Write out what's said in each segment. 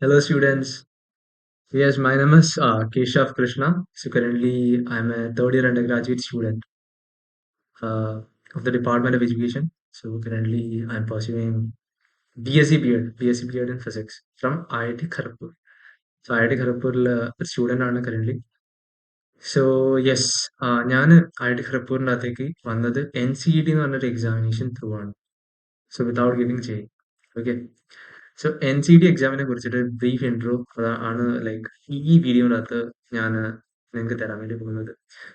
Hello, students. Yes, my name is Keshav Krishna. So currently, I'm a third year undergraduate student uh, of the Department of Education. So currently, I'm pursuing BSc B.Ed in Physics from IIT Kharagpur. So IIT Kharagpur ഒരു student ആണ് currently. So yes ഞാൻ IIT ഖരഗ്പൂരിൻ്റെ അകത്തേക്ക് വന്നത് NCET എന്ന് പറഞ്ഞൊരു examination through ആണ്. So without giving ചെയ്യും. Okay. So NCET എക്സാമിനെ കുറിച്ചിട്ട് ബ്രീഫ് ഇൻട്രോ ആണ് ലൈക്ക് ഈ വീഡിയോനകത്ത് ഞാൻ നിങ്ങൾക്ക് തരാൻ വേണ്ടി പോകുന്നത്.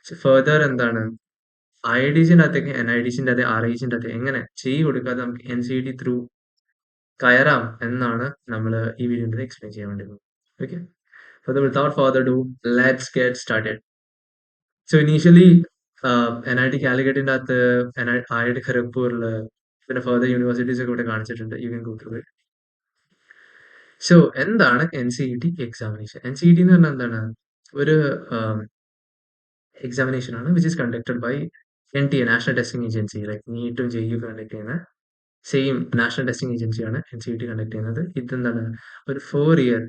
സോ ഫർദർ എന്താണ് IITസിൻ്റെ അകത്തേക്ക് NITസിൻ്റെ അകത്ത് RITസിൻ്റെ അകത്ത് എങ്ങനെ കൊടുക്കാതെ നമുക്ക് NCET ത്രൂ കയറാം എന്നാണ് നമ്മൾ ഈ വീഡിയോയിൽ എക്സ്പ്ലെയിൻ ചെയ്യാൻ വേണ്ടി പോകുന്നത്. Okay. Without further ado let's get started. So initially NIT കാലിക്കറ്റിൻ്റെ അകത്ത് IIT ഖരഗ്പൂരിൽ പിന്നെ ഫർദർ യൂണിവേഴ്സിറ്റീസ് ഒക്കെ ഇവിടെ കാണിച്ചിട്ടുണ്ട്. You can go through it. So എന്താണ് NCET എക്സാമിനേഷൻ? NCET എന്ന് പറഞ്ഞാൽ എന്താണ്? ഒരു എക്സാമിനേഷൻ ആണ് which is conducted by NTA, national testing agency. Like നീറ്റും JEE കണ്ടക്ട് ചെയ്യുന്ന സെയിം നാഷണൽ ടെസ്റ്റിംഗ് ഏജൻസിയാണ് NCET കണ്ടക്ട് ചെയ്യുന്നത്. ഇതെന്താണ്? ഒരു 4 ഇയർ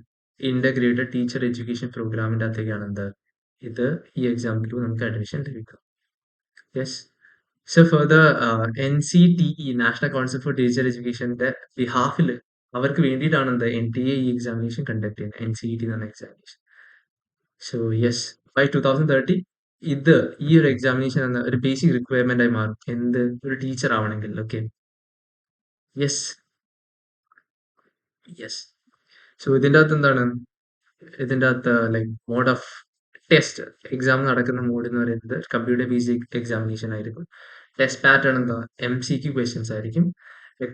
ഇന്റഗ്രേറ്റഡ് ടീച്ചർ എഡ്യൂക്കേഷൻ പ്രോഗ്രാമിൻ്റെ അകത്തേക്കാണ് ഇത് ഈ എക്സാം ത്രൂ നമുക്ക് അഡ്മിഷൻ ലഭിക്കും. Yes. So further NCTE, national council for teacher എഡ്യൂക്കേഷന്റെ ബിഹാഫിൽ അവർക്ക് വേണ്ടിയിട്ടാണ് NTA ഈ എക്സാമിനേഷൻ കണ്ടക്ട് ചെയ്യുന്നത്, NCET എന്ന് പറഞ്ഞ എക്സാമിനേഷൻ. സോ യെസ്, ബൈ 2030 ഈ ഒരു എക്സാമിനേഷൻ എന്ന ഒരു ബേസിക് റിക്വയർമെന്റ് ആയി മാറും. ഒരു ടീച്ചർ ആവണമെങ്കിൽ. ഓക്കെ. യെസ്. യെസ്. സോ ഇതിൻ്റെ അകത്ത് എന്താണ്? ഇതിൻ്റെ അകത്ത് like mode of test exam നടക്കുന്ന മോഡ് എന്ന് പറയുന്നത് കമ്പ്യൂട്ടർ ബേസിക് എക്സാമിനേഷൻ ആയിരിക്കും. ടെസ്റ്റ് പാറ്റേൺ MCQ ക്വസ്റ്റ്യൻസ് ആയിരിക്കും.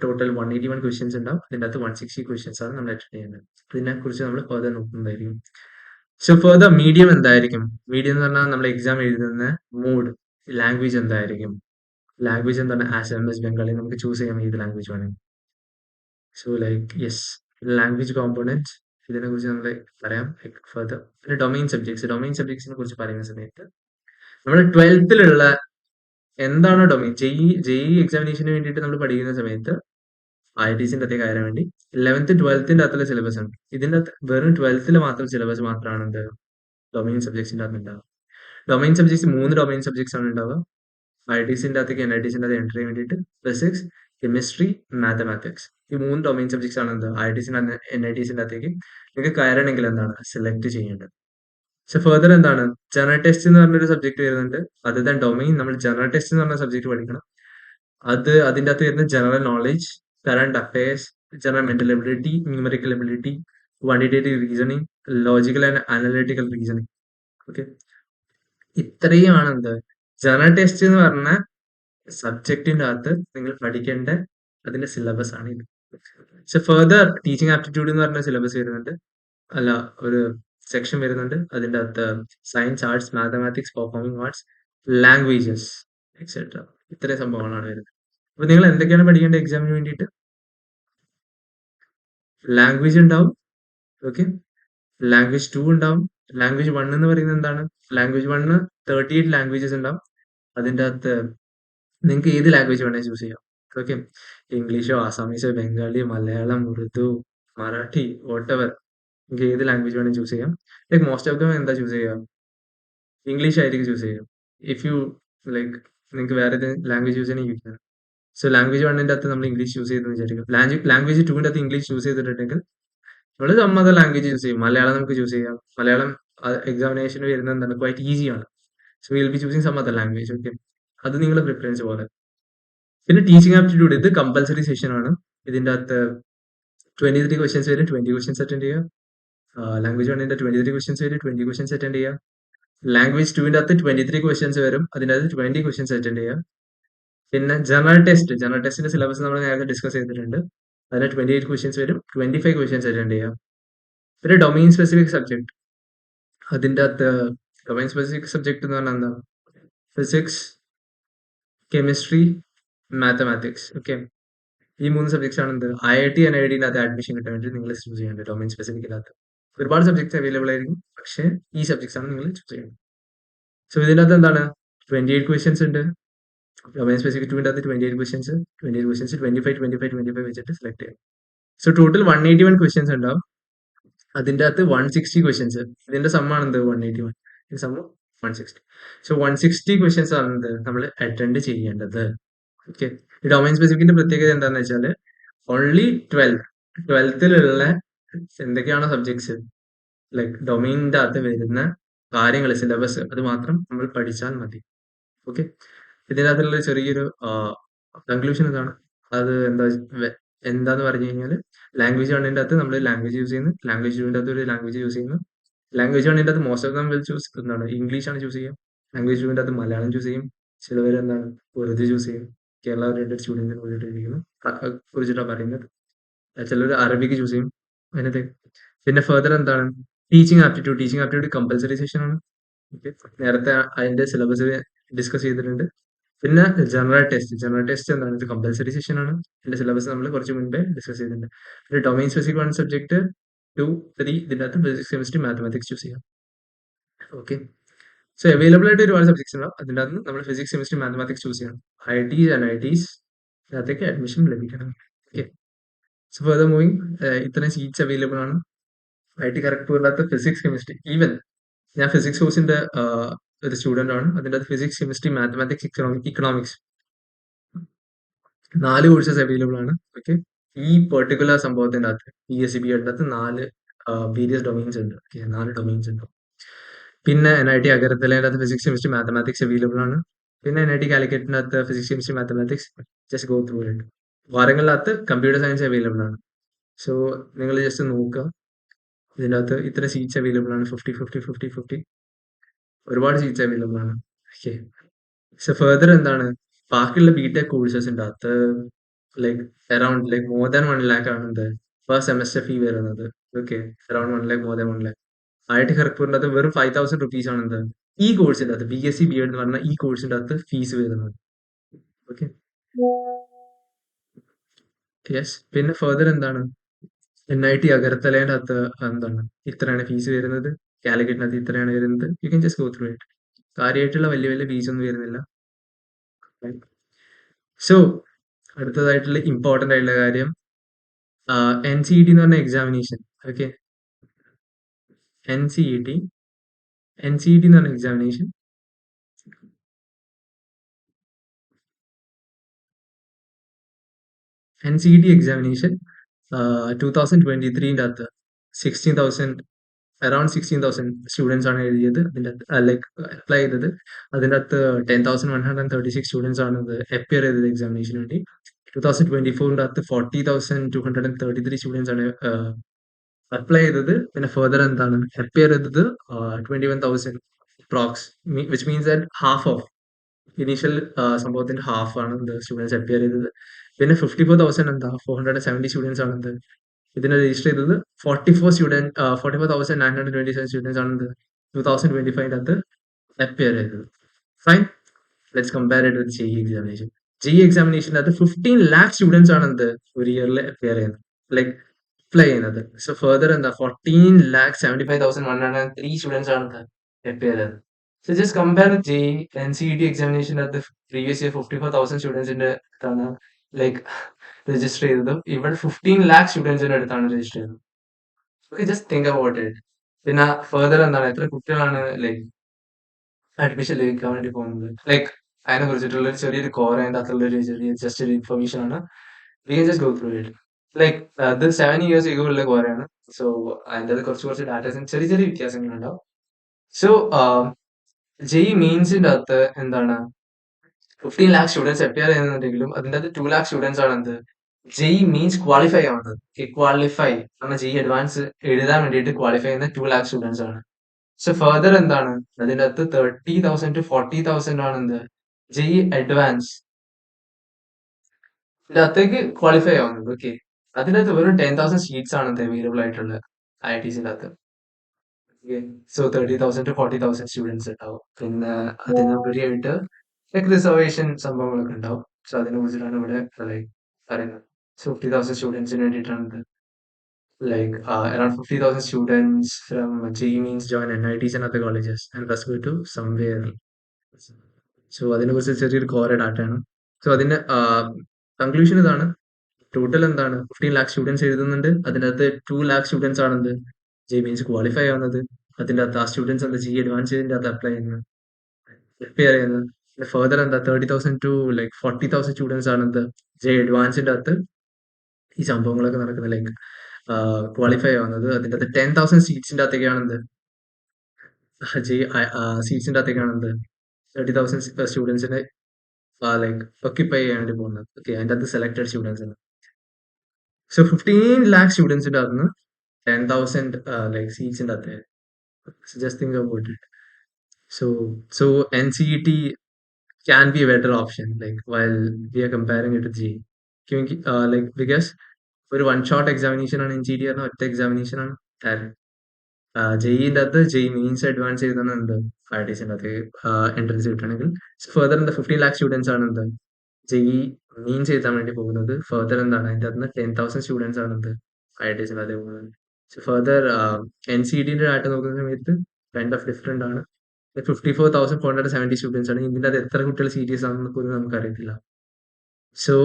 ടോട്ടൽ 181 ക്വസ്റ്റ്യൻസ് ഉണ്ടാവും. അതിൻ്റെ അകത്ത് 160 ക്വസ്റ്റ്യൻസ് ആണ് നമ്മൾ അറ്റൻഡ് ചെയ്യുന്നത്. ഇതിനെക്കുറിച്ച് നമ്മൾ ഫർദർ നോക്കുന്നതായിരിക്കും. സോ ഫർദർ മീഡിയം എന്തായിരിക്കും? മീഡിയം എന്ന് പറഞ്ഞാൽ നമ്മൾ എക്സാം എഴുതുന്ന മോഡ്, ലാംഗ്വേജ് എന്തായിരിക്കും? ലാംഗ്വേജ് എന്താണ്? ആസാമീസ്, ബംഗാളി, നമുക്ക് ചൂസ് ചെയ്യാം ഏത് ലാംഗ്വേജ് വേണമെങ്കിൽ. So like yes, language component ഇതിനെക്കുറിച്ച് നമ്മൾ പറയാം ഫർദർ. പിന്നെ ഡൊമൈൻ സബ്ജക്ട്സിനെ കുറിച്ച് പറയുന്ന സമയത്ത് നമ്മൾ 12th എന്താണോ ഡൊമൈൻ, JEE എക്സാമിനേഷന് വേണ്ടിയിട്ട് നമ്മൾ പഠിക്കുന്ന സമയത്ത് IITസിൻ്റെ അകത്തേക്ക് കയറാൻ വേണ്ടി 11th 12th അകത്തുള്ള സിലബസ് ഉണ്ട്. ഇതിൻ്റെ അകത്ത് വെറും 12th മാത്രം സിലബസ് മാത്രമാണ് ഡൊമൈൻ സബ്ജക്ട്സിൻ്റെ അകത്ത് ഉണ്ടാവുക. ഡൊമൈൻ സബ്ജക്ട്സ് 3 ഡൊമൈൻ സബ്ജക്ട്സ് ആണ് ഉണ്ടാവുക. IITസിൻ്റെ അകത്തേക്ക് NITസിൻ്റെ അകത്ത് എൻട്രി ചെയ്യാൻ വേണ്ടിയിട്ട് ഫിസിക്സ്, കെമിസ്ട്രി, മാത്തമാറ്റിക്സ്. ഈ 3 ഡൊമൈൻ സബ്ജക്ട്സ് ആണ് IITസിൻ്റെ NITസിൻ്റെ അകത്തേക്ക് നിങ്ങൾക്ക് കയറണമെങ്കിൽ എന്താണ് സെലക്ട് ചെയ്യേണ്ടത്. സോ ഫർദർ എന്താണ്? ജനറൽ ടെസ്റ്റ് എന്ന് പറഞ്ഞൊരു സബ്ജക്ട് വരുന്നുണ്ട്. അതർ ദാൻ ഡൊമൈൻ നമ്മൾ ജനറൽ ടെസ്റ്റ് എന്ന് പറഞ്ഞ സബ്ജക്ട് പഠിക്കണം. അതിൻ്റെ അകത്ത് വരുന്ന general knowledge, current affairs, general mental ability, numerical ability, quantitative reasoning, logical and analytical reasoning. Okay. ഇത്രയുമാണ് ജനറൽ ടെസ്റ്റ് എന്ന് പറഞ്ഞ സബ്ജക്റ്റിന്റെ അകത്ത് നിങ്ങൾ പഠിക്കേണ്ട അതിന്റെ സിലബസ് ആണ് ഇത്. സോ ഫർദർ ടീച്ചിങ് ആപ്റ്റിറ്റ്യൂഡ് എന്ന് പറഞ്ഞ സിലബസ് വരുന്നുണ്ട്. അല്ല, ഒരു സെക്ഷൻ വരുന്നുണ്ട്. അതിൻ്റെ അകത്ത് science, arts, mathematics, performing arts, languages etcetera. ഇത്രയും സംഭവങ്ങളാണ് വരുന്നത്. അപ്പൊ നിങ്ങൾ എന്തൊക്കെയാണ് പഠിക്കേണ്ടത് എക്സാമിന് വേണ്ടിയിട്ട്? ലാംഗ്വേജ് ഉണ്ടാവും. ഓക്കെ. ലാംഗ്വേജ് 2 ഉണ്ടാവും. ലാംഗ്വേജ് 1 എന്ന് പറയുന്നത് എന്താണ്? ലാംഗ്വേജ് 1 38 ലാംഗ്വേജസ് ഉണ്ടാവും. അതിൻ്റെ അകത്ത് നിങ്ങൾക്ക് ഏത് ലാംഗ്വേജ് വേണേൽ ചൂസ് ചെയ്യാം. ഓക്കെ. ഇംഗ്ലീഷോ, ആസാമീസോ, ബംഗാളി, മലയാളം, ഉറുദു, മറാഠി, വോട്ടെവർ, നിങ്ങൾക്ക് ഏത് ലാംഗ്വേജ് വേണേൽ ചൂസ് ചെയ്യാം. ലൈക്ക് മോസ്റ്റ് ഓഫ് ദം എന്താ ചൂസ് ചെയ്യുക? ഇംഗ്ലീഷ് ആയിരിക്കും ചൂസ് ചെയ്യുക. ഇഫ് യു ലൈക്ക് നിങ്ങൾക്ക് വേറെ ഏതെങ്കിലും ലാംഗ്വേജ് ചൂസ് ചെയ്യണമെങ്കിൽ യു ക്യാൻ. സോ ലാംഗ്വേജ് 1ന്റെ അകത്ത് നമ്മൾ ഇംഗ്ലീഷ് ചൂസ് ചെയ്തെന്ന് വിചാരിക്കും. ലാംഗ്വേജ് 2ന്റെ അകത്ത് ഇംഗ്ലീഷ് ചൂസ് ചെയ്തിട്ടുണ്ടെങ്കിൽ നമ്മൾ സം അതർ ലാംഗ്വേജ് ചൂസ് ചെയ്യും. മലയാളം നമുക്ക് ചൂസ് ചെയ്യാം. മലയാളം എക്സാമിനേഷന് വരുന്നത് എന്താണ്? ക്വൈറ്റ് ഈസിയാണ്. So will be choosing some other language. Okay. അത് നിങ്ങളുടെ പ്രിഫറൻസ് പോലെ. പിന്നെ ടീച്ചിങ് ആപ്റ്റിറ്റ്യൂഡ്, ഇത് കമ്പൽസറി സെഷൻ ആണ്. ഇതിൻ്റെ അകത്ത് 23 ക്വസ്റ്റ്യൻസ് വരും. 20 ക്വസ്റ്റ്യൻസ് അറ്റൻഡ് ചെയ്യുക. ലാംഗ്വേജ് 1ന്റെ 23 ക്വസ്റ്റ്യൻസ് വരും. 20 ക്വസ്റ്റ്യൻസ് അറ്റൻഡ് ചെയ്യുക. ലാംഗ്വേജ് 2ന്റെ അകത്ത് 23 ക്വസ്റ്റ്യൻസ് വരും. അതിൻ്റെ അകത്ത് 20 ക്വസ്റ്റ്യൻസ് അറ്റൻഡ് ചെയ്യുക. പിന്നെ ജനറൽ ടെസ്റ്റിന്റെ സിലബസ് നമ്മൾ നേരത്തെ ഡിസ്കസ് ചെയ്തിട്ടുണ്ട്. അതിന് 28 ക്വസ്റ്റ്യൻസ് വരും. 25 ക്വസ്റ്റ്യൻസ് അറ്റൻഡ് ചെയ്യുക. പിന്നെ ഡൊമൈൻ സ്പെസിഫിക് സബ്ജക്ട്, അതിൻ്റെ അകത്ത് ഡൊമൈൻ സ്പെസിഫിക് സബ്ജക്ട് എന്ന് പറഞ്ഞാൽ എന്താ? Physics, chemistry, mathematics. ഓക്കെ. ഈ 3 സബ്ജക്ട്സ് ആണ് IIT NITന്റെ അകത്ത് അഡ്മിഷൻ കിട്ടാൻ വേണ്ടി നിങ്ങൾ ചൂസ് ചെയ്യേണ്ടത്. ഡൊമൈൻ സ്പെസിഫിക്കിനകത്ത് ഒരുപാട് സബ്ജക്ട്സ് അവൈലബിൾ ആയിരിക്കും. പക്ഷേ ഈ സബ്ജക്ട്സ് ആണ് നിങ്ങൾ ചൂസ് ചെയ്യുന്നത്. സോ ഇതിൻ്റെ അകത്ത് എന്താണ്? 28 ക്വസ്റ്റ്യൻസ് ഉണ്ട്. ഡൊമൈൻ സ്പെസിഫിക് 2ന്റെ അകത്ത് 28 ക്വസ്റ്റ്യൻസ് 25 വെച്ചിട്ട് സെലക്ട് ചെയ്യാം. സോ ടോട്ടൽ 181 ക്വസ്റ്റ്യൻസ് ഉണ്ടാവും. അതിന്റെ അകത്ത് 160 ക്വസ്റ്റ്യൻസ്. ഇതിന്റെ സമ്മാണ് എന്ത് 181. ഇതിന്റെ സമ്മ് 160. സോ 160 ക്വസ്റ്റ്യൻസ് ആണ് എന്ത് നമ്മൾ അറ്റൻഡ് ചെയ്യേണ്ടത്. ഓക്കെ. ഈ ഡൊമൈൻ സ്പെസിഫിക്കിന്റെ പ്രത്യേകത എന്താണെന്ന് വെച്ചാൽ ഓൺലി 12th എന്തൊക്കെയാണോ സബ്ജക്ട്സ് ലൈക് ഡൊമൈനിന്റെ അകത്ത് വരുന്ന കാര്യങ്ങൾ സിലബസ് അത് മാത്രം നമ്മൾ പഠിച്ചാൽ മതി. ഓക്കെ. ഇതിനകത്തുള്ള ചെറിയൊരു കൺക്ലൂഷൻ ഇതാണ്. അത് എന്താന്ന് പറഞ്ഞു കഴിഞ്ഞാൽ ലാംഗ്വേജ് വണ്ണിന്റെ അകത്ത് നമ്മൾ ലാംഗ്വേജ് യൂസ് ചെയ്യുന്നു, ലാംഗ്വേജ് ടൂവിന്റെ അകത്ത് ഒരു ലാംഗ്വേജ് യൂസ് ചെയ്യുന്നു. ലാംഗ്വേജ് വണ്ണിന്റെ അകത്ത് most of them will choose എന്താണ് ഇംഗ്ലീഷ് ആണ് ചൂസ് ചെയ്യുക. ലാംഗ്വേജ് ടൂവിന്റെ അകത്ത് മലയാളം ചൂസ് ചെയ്യും. ചിലവർ എന്താണ് ഉറുദു ചൂസ് ചെയ്യും. കേരള റിലേറ്റഡ് സ്റ്റുഡൻസിന് വേണ്ടിയിട്ടിരിക്കുന്നു കുറിച്ചിട്ടാണ് പറയുന്നത്. ചിലർ അറബിക്ക് ചൂസ് ചെയ്യും. അങ്ങനത്തെ. പിന്നെ ഫെർദർ എന്താണ് ടീച്ചിങ് ആപ്റ്റിറ്റ്യൂഡ് കമ്പൽസറി സെഷൻ ആണ്. ഓക്കെ. നേരത്തെ അതിന്റെ സിലബസ് ഡിസ്കസ് ചെയ്തിട്ടുണ്ട്. പിന്നെ ജനറൽ ടെസ്റ്റ് എന്താണ് ഇത് കമ്പൽസറി സെഷൻ ആണ്. ഇതിന്റെ സിലബസ് നമ്മൾ കുറച്ച് മുൻപേ ഡിസ്കസ് ചെയ്തിട്ടുണ്ട്. പിന്നെ ഡൊമൈൻ സ്പെസിഫിക് 1 സബ്ജക്ട് 2, 3 ഇതിന്റെ അകത്ത് ഫിസിക്സ് കെമിസ്ട്രി മാത്തമാറ്റിക്സ് ചൂസ് ചെയ്യാം. ഓക്കെ. സോ അവൈലബിൾ ആയിട്ട് ഒരുപാട് സബ്ജക്ട്സ് ഉണ്ടാവും. അതിന്റെ അകത്ത് നമ്മൾ ഫിസിക്സ് കെമിസ്ട്രി മാത്തമാറ്റിക്സ് ചൂസ് ചെയ്യണം. IITs and IITs അതിനകത്തേക്ക് അഡ്മിഷൻ ലഭിക്കണം. ഓക്കെ. സോ ഫർദർ മൂവിങ് ഇത്രയും സീറ്റ്സ് അവൈലബിൾ ആണ്. IIT ഖരഗ്പൂരിനകത്ത് ഫിസിക്സ് കെമിസ്ട്രി ഈവൻ ഞാൻ ഫിസിക്സ് കോഴ്സിന്റെ ഒരു സ്റ്റുഡന്റ് ആണ്. അതിന്റെ അകത്ത് physics chemistry mathematics economics 4 courses available ആണ്. ഓക്കെ. ഈ പെർട്ടിക്കുലർ സംഭവത്തിന്റെ അകത്ത് PSC BEഡിന്റെ അകത്ത് 4 വേരിയസ് ഡൊമൈൻസ് ഉണ്ട്. ഓക്കെ. 4 ഡൊമൈൻസ് ഉണ്ട്. പിന്നെ NIT അഗർത്തലയുടെ അകത്ത് ഫിസിക്സ് കെമിസ്ട്രി മാത്തമാറ്റിക്സ് അവൈലബിൾ ആണ്. പിന്നെ NIT കാലിക്കറ്റിന്റെ അകത്ത് physics chemistry mathematics just go through it. വാരങ്ങളിനകത്ത് കമ്പ്യൂട്ടർ സയൻസ് അവൈലബിൾ ആണ്. സോ നിങ്ങൾ ജസ്റ്റ് നോക്കുക. ഇതിന്റെ അകത്ത് ഇത്ര സീറ്റ്സ് അവൈലബിൾ ആണ്. 50 50 50 50 ഒരുപാട് സീറ്റ്സ് അവൈലബിൾ ആണ്. ഓക്കെ. സോ ഫെർദർ എന്താണ് ബാക്കിയുള്ള ബിടെക് കോഴ്സസിന്റെ അകത്ത് like around like more than 1 lakh ആണ് എന്ത് ഫസ്റ്റ് സെമസ്റ്റർ ഫീ വരുന്നത്. Okay. Around 1 lakh more than 1 lakh. IIT ഖരഗ്പൂരിന്റെ അകത്ത് വെറും 5,000 റുപ്പീസ് ആണ് എന്ത് ഈ കോഴ്സിന്റെ അകത്ത് BSc BEd എന്ന് പറഞ്ഞ ഈ കോഴ്സിന്റെ അകത്ത് ഫീസ് വരുന്നത്. ഓക്കെ. യെസ്. പിന്നെ ഫെർദർ എന്താണ് NIT അഗർത്തലേന്റെ അകത്ത് എന്താണ് ഇത്രയാണ് ഫീസ് വരുന്നത്. കാലിക്കറ്റിനകത്ത് ഇത്രയാണ് വരുന്നത്. You can just go through it. കാര്യമായിട്ടുള്ള വലിയ വലിയ ഫീസ് ഒന്നും വരുന്നില്ല. സോ അടുത്തതായിട്ടുള്ള ഇമ്പോർട്ടന്റ് ആയിട്ടുള്ള കാര്യം NCET എന്ന് പറഞ്ഞ എക്സാമിനേഷൻ. ഓക്കെ. NCET എന്ന് പറഞ്ഞ എക്സാമിനേഷൻ NCET എക്സാമിനേഷൻ 2023ന്റെ അകത്ത് 16,000 അറൌണ്ട് 16,000 സ്റ്റുഡൻസ് ആണ് എഴുതിയത്. അതിന്റെ ലൈക്ക് അപ്ലൈ ചെയ്തത്. അതിന്റെ അകത്ത് 10,136 സ്റ്റുഡൻസ് ആണ് ഇത് അപ്പിയർ ചെയ്തത് എക്സാമിനേഷന് വേണ്ടി. 2024ന്റെ അകത്ത് 40,233 സ്റ്റുഡൻസ് ആണ് അപ്ലൈ ചെയ്തത്. പിന്നെ ഫെർദർ എന്താണ് അപ്പിയർ ചെയ്തത് 21,000 prox which means that half of initial സംഭവത്തിന്റെ ഹാഫ് ആണ് എന്ത് സ്റ്റുഡൻസ് അപ്പിയർ ചെയ്തത്. പിന്നെ 54,000 എന്താ 470 സ്റ്റുഡൻസ് ആണ് എന്ത് ഇതിനെ രജിസ്റ്റർ ചെയ്തത്. 44,927 സ്റ്റുഡൻസ് ആണ് 2025ന്റെ അകത്ത് അപ്പിയർ ചെയ്തത്. Fine. Let's compare it with JEE examination. JEE എക്സാമിനേഷൻ്റെ അകത്ത് 15 lakh സ്റ്റുഡൻസ് ആണ് എന്ത് ഒരു ഇയറിൽ അപ്പിയർ ചെയ്യുന്നത് ലൈക്ക് അപ്ലൈ ചെയ്യുന്നത്. സോ ഫെർദർ എന്താ 14,75,103 സ്റ്റുഡൻസ് ആണ് അപ്പിയർ ചെയ്തത്. So just compare JEE NCET എക്സാമിനേഷൻ്റെ അകത്ത് പ്രീവിയസ് ഇയർ 54,000 സ്റ്റുഡൻസിന്റെ അടുത്താണ് ലൈക്ക് രജിസ്റ്റർ ചെയ്തതും ഇവിടെ 15 lakh സ്റ്റുഡൻസിന്റെ അടുത്താണ് രജിസ്റ്റർ ചെയ്തത്. Okay. Just think about it. പിന്നെ ഫെർദർ എന്താണ് എത്ര കുട്ടികളാണ് ലൈക്ക് അഡ്മിഷൻ ലഭിക്കാൻ വേണ്ടി പോകുന്നത് ലൈക്ക് അതിനെ കുറിച്ചിട്ടുള്ള ഒരു ചെറിയൊരു കോർ അതിൻ്റെ അകത്തുള്ള ഒരു ചെറിയ ജസ്റ്റ് ഒരു ഇൻഫർമേഷൻ ആണ്. We can just go through it. Like അത് 7 years ago ഉള്ള കോറയാണ്. സോ അതിൻ്റെ അത് കുറച്ച് ഡാറ്റാസിന് ചെറിയ ചെറിയ വ്യത്യാസങ്ങളുണ്ടാവും. സോ JEE മെയിൻസിന്റെ അകത്ത് എന്താണ് 15 lakh സ്റ്റുഡൻസ് അപ്പിയർ ചെയ്യുന്നുണ്ടെങ്കിലും അതിൻ്റെ അകത്ത് 2 lakh സ്റ്റുഡൻസ് ആണ് എന്ത് JEE മെയിൻസ് ക്വാളിഫൈ ആവുന്നത്. ക്വാളിഫൈ കാരണം JEE അഡ്വാൻസ് എഴുതാൻ വേണ്ടിയിട്ട് ക്വാളിഫൈ ചെയ്യുന്ന 2 lakh സ്റ്റുഡൻസ് ആണ്. സോ ഫെർദർ എന്താണ് അതിൻ്റെ അകത്ത് 30,000 to 40,000 ആണ് എന്ത് JEE അഡ്വാൻസ് ഇതിന്റെ അകത്തേക്ക് ക്വാളിഫൈ ആവുന്നത്. ഓക്കെ. അതിനകത്ത് വെറും 10,000 സീറ്റ്സ് ആണ് അവൈലബിൾ ആയിട്ടുള്ളത് IITസിന്റെ അകത്ത്. ഓക്കെ. സോ 30,000 to 40,000 സ്റ്റുഡൻസ് ഉണ്ടാവും. പിന്നെ അതിനുപരിയായിട്ട് ലൈക്ക് റിസർവേഷൻ സംഭവങ്ങളൊക്കെ ഉണ്ടാവും. സോ അതിനെ കുറിച്ചിട്ടാണ് ഇവിടെ ലൈക്ക് പറയുന്നത്. 50,000 സ്റ്റുഡൻസിന് വേണ്ടിയിട്ടാണ് like around 50,000 students from JEE means join NITs and other colleges and thus go to somewhere. So അതിനെക്കുറിച്ച് ചെറിയൊരു കോര ഡാറ്റയാണ്. സോ അതിന്റെ കൺക്ലൂഷൻ ഇതാണ്. ടോട്ടൽ എന്താണ് 15 lakh സ്റ്റുഡൻസ് എഴുതുന്നുണ്ട്. അതിനകത്ത് 2 lakh സ്റ്റുഡൻസ് ആണെന്ത് ജെഇ മെയിൻസ് ക്വാളിഫൈ ആവുന്നത്, അതിൻ്റെ അകത്ത് ആ സ്റ്റുഡൻസ് എന്താ ജെഇ അഡ്വാൻസിൻ്റെ അകത്ത് അപ്ലൈ ചെയ്യുന്നത്, പ്രിപ്പയർ ചെയ്യുന്നത്. ഫർദർ എന്താ 30,000 ടു ലൈക്ക് 40,000 സ്റ്റുഡൻസ് ആണ് എന്ത് ജെഇ അഡ്വാൻസിൻ്റെ അകത്ത് ഈ സംഭവങ്ങളൊക്കെ നടക്കുന്നത്, ലൈക്ക് ക്വാളിഫൈ ആവുന്നത്. അതിൻ്റെ അകത്ത് 10,000 സീറ്റ്സിൻ്റെ അകത്തേക്കാണ് എന്ത് ജെഇ സീറ്റ്സിൻ്റെ അകത്തേക്കാണ് എന്ത് 30,000 സ്റ്റുഡൻസിനെ ലൈക്ക് ഒക്യുപ്പൈ ചെയ്യാൻ വേണ്ടി പോകുന്നത്. ഓക്കെ, അതിൻ്റെ അകത്ത് സെലക്ടഡ് സ്റ്റുഡൻസിന്. സോ 15 ലാക്ക് സ്റ്റുഡൻസിൻ്റെ അകത്ത് നിന്ന് 10,000 ലൈക്ക് സീറ്റ്സിൻ്റെ അകത്ത്. Just think about it. So NCET can be a better option, like while we are comparing it to GE. क्योंकि like because ഒരു വൺ ഷോട്ട് എക്സാമിനേഷൻ ആണ് NCET പറഞ്ഞ ഒറ്റ എക്സാമിനേഷൻ ആണ്. ജെഇൻ്റെ അകത്ത് ജെഇ മീൻസ് അഡ്വാൻസ് ചെയ്താണ് എന്ത് IITസിൻ്റെ അകത്ത് എൻട്രൻസ് കിട്ടണമെങ്കിൽ ഫർദർ എന്താ 15 ലാക്ക് സ്റ്റുഡൻസ് ആണ് എന്ത് ജെഇ മീൻസ് എഴുതാൻ വേണ്ടി പോകുന്നത്. ഫർദർ എന്താണ് അതിൻ്റെ അകത്ത് നിന്ന് 10,000 സ്റ്റുഡൻസ് ആണ് എന്ത് IITസിൻ്റെ അകത്ത് പോകുന്നത്. സോ ഫർദർ NCETൻ്റെ ഡാറ്റ നോക്കുന്ന സമയത്ത് കൈൻഡ് ഓഫ് ഡിഫറെൻ്റ് ആണ്. 54,470 സ്റ്റുഡൻസ് ആണ്. ഇതിൻ്റെ അകത്ത് എത്ര കുട്ടികൾ സീരിയസ് ആണെന്ന് പോലും നമുക്കറിയത്തില്ല. So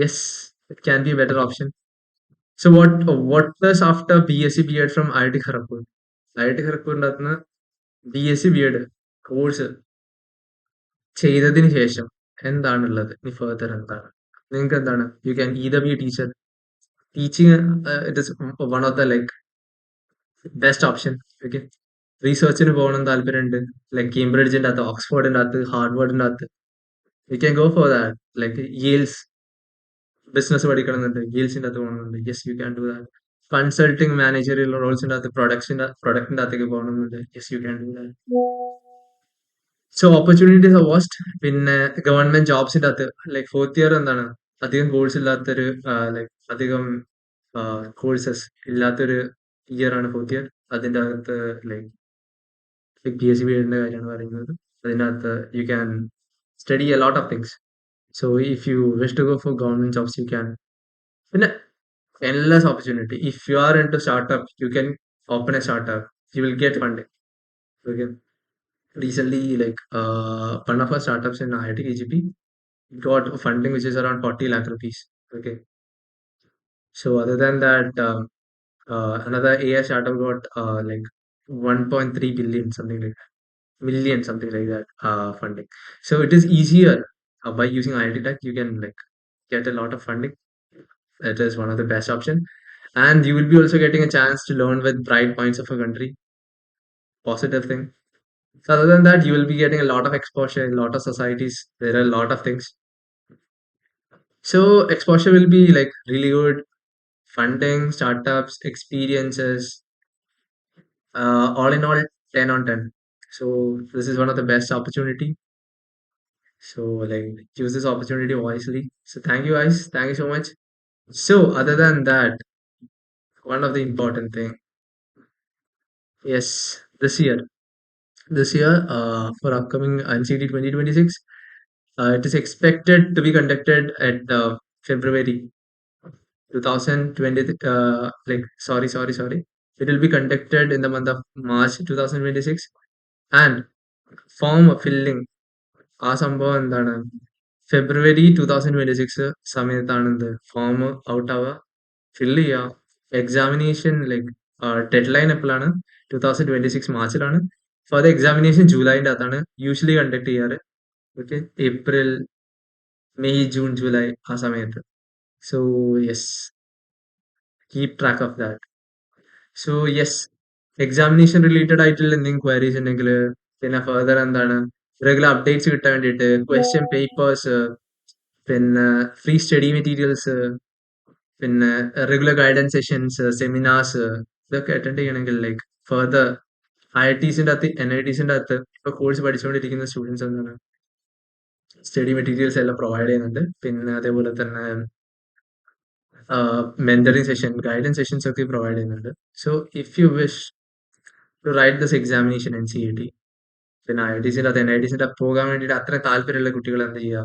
yes, it can be A better option. So what does after BSc B.Ed from IIT Kharagpur? IIT Kharagpurൻ്റെ അകത്ത് നിന്ന് BSc B.Ed കോഴ്സ് ചെയ്തതിന് ശേഷം എന്താണുള്ളത്, ഇനി ഫർദർ എന്താണ് നിങ്ങൾക്ക് എന്താണ്? You can either be a teacher. Teaching it is one of the like best option. Okay, റിസർച്ചിന് പോകണം താല്പര്യമുണ്ട്, ലൈക്ക് കേംബ്രിഡ്ജിൻ്റെ അകത്ത്, ഓക്സ്ഫോർഡിൻ്റെ അകത്ത്, ഹാർഡ്വേർഡിൻ്റെ അകത്ത്, you can go for that. Like Yale's business പഠിക്കണമെന്നുണ്ട്, യേൽസിൻ്റെ അകത്ത് പോകണമെന്നുണ്ട്, yes you can do that. Consulting managerial റോൾസിൻ്റെ അകത്ത് പ്രൊഡക്റ്റിൻ്റെ അകത്തേക്ക് പോകണമെന്നുണ്ട്, yes you can do that. So opportunities are vast. പിന്നെ ഗവൺമെന്റ് ജോബ്സിൻ്റെ അകത്ത് ലൈക്ക് ഫോർത്ത് ഇയർ എന്താണ് അധികം കോഴ്സ് ഇല്ലാത്തൊരു ലൈക്ക് അധികം കോഴ്സസ് ഇല്ലാത്തൊരു ഇയർ ആണ് ഫോർത്ത് ഇയർ. അതിൻ്റെ അകത്ത് ലൈക്ക് PSc B.Edൻ്റെ കാര്യമാണ് പറയുന്നത്. അതിനകത്ത് you can study a lot of things. So if you wish to go for government jobs you can. പിന്നെ endless opportunity. If you are into startup, you can open a startup. You will get funding. Okay. Recently, like one of our startups in IIT KGP got funding which is around 40 lakh rupees. Okay. So other than that, another AI startup got like 1.3 billion, something like that, million, something like that funding. So it is easier by using IIT Tech. You can like get a lot of funding. It is one of the best option, and you will be also getting a chance to learn with bright points of a country. Positive thing. So other than that, you will be getting a lot of exposure in a lot of societies. There are a lot of things. So exposure will be like really good. Funding, startups, experiences, all in all, 10 on 10. So this is one of the best opportunity. So like use this opportunity wisely. So thank you guys. Thank you so much. So other than that, one of the important thing, yes, this year for upcoming NCT 2026, it is expected to be conducted at February 2020. Like sorry, it will be conducted in the month of March 2026, and form filling ആ സംഭവം എന്താണ് February 2026 സമയത്താണ് എന്ത് form out ആവുക, fill ചെയ്യുക. Examination like dead line എപ്പോഴാണ്? 2026 മാർച്ചിലാണ്. For the examination ജൂലൈൻ്റെ അകത്താണ് usually conduct ചെയ്യാറ്. Okay, April, May, June, July ആ സമയത്ത്. So yes, keep track of that. So yes, examination related ആയിട്ടുള്ള എന്തെങ്കിലും ക്വയറീസ് ഉണ്ടെങ്കിൽ, പിന്നെ ഫർദർ എന്താണ് റെഗുലർ അപ്ഡേറ്റ്സ് കിട്ടാൻ വേണ്ടിയിട്ട് ക്വസ്റ്റ്യൻ പേപ്പേഴ്സ്, പിന്നെ ഫ്രീ സ്റ്റഡി മെറ്റീരിയൽസ്, പിന്നെ റെഗുലർ ഗൈഡൻസ് സെഷൻസ്, സെമിനാർസ്, ഇതൊക്കെ അറ്റൻഡ് ചെയ്യണമെങ്കിൽ ലൈക്ക് ഫർദർ IITസിൻ്റെ അകത്ത് NITസിൻ്റെ അകത്ത് ഇപ്പോൾ കോഴ്സ് പഠിച്ചുകൊണ്ടിരിക്കുന്ന സ്റ്റുഡൻസ് എന്താണ് സ്റ്റഡി മെറ്റീരിയൽസ് എല്ലാം പ്രൊവൈഡ് ചെയ്യുന്നുണ്ട്. പിന്നെ അതേപോലെ തന്നെ മെന്ററിങ് സെഷൻ, ഗൈഡൻസ് സെഷൻസ് ഒക്കെ പ്രൊവൈഡ് ചെയ്യുന്നുണ്ട്. So if you wish to write this examination NCET, പിന്നെ IITസിൻ്റെ അകത്ത് NITസിൻ്റെ അകത്ത് പോകാൻ വേണ്ടിയിട്ട് അത്ര താല്പര്യമുള്ള കുട്ടികൾ എന്ത് ചെയ്യുക,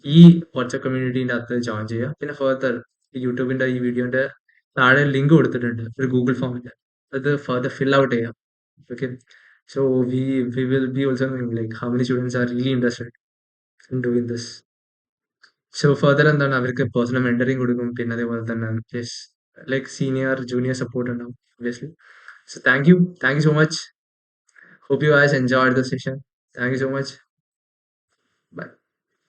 ഈ വാട്സ്ആപ്പ് കമ്മ്യൂണിറ്റീൻ്റെ അകത്ത് ജോയിൻ ചെയ്യുക. പിന്നെ ഫർദർ യൂട്യൂബിൻ്റെ ഈ വീഡിയോൻ്റെ താഴെ ലിങ്ക് കൊടുത്തിട്ടുണ്ട് ഒരു ഗൂഗിൾ ഫോമിൻ്റെ, അത് ഫർദർ ഫിൽ ഔട്ട് ചെയ്യാം. Okay, so we will be also like how many students are really interested in doing this. So further എന്താണ് അവർക്ക് പേഴ്സണൽ മെന്ററിങ് കൊടുക്കും. പിന്നെ അതേപോലെ തന്നെ yes like senior, junior support and all, obviously. So thank you so much. Hope you guys enjoyed the session. Thank you so much. Bye.